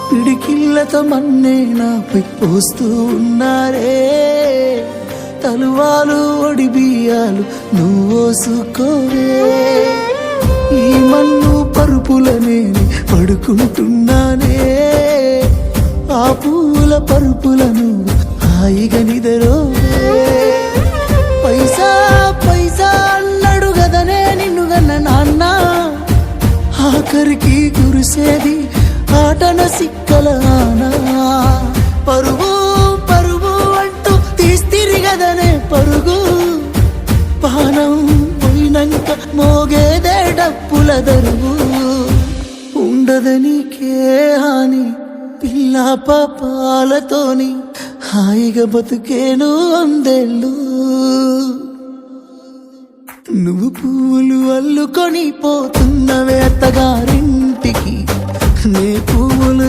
పిడికిళ్ళతో మన్నే నాపై పోస్తూ ఉన్నారే, తలువాలు ఒడి బియ్యాలు నువ్వోసుకోవే. ఈ మన్ను పరుపులనే పడుకుంటున్నానే, ఆ పూల పరుపులను హాయిగా నిదరోవే. పైసా పైసా అన్నాడు గదనే నిన్ను గన్న నాన్న, ఆఖరికి కురిసేది ఆటన సిక్కల ఆనా. పరువు పరువు అంటూ తీస్తిరిగదనే పరుగు, పానం పోయినంక మోగేదే డప్పుల దరువు. ఉండదనికే హాని పిల్ల పాపాలతోని, హాయిగా బతుకేను వందేళ్ళు. నువ్వు పూలు అల్లుకొని పోతున్నవే అత్తగారింటికి, నే పూలు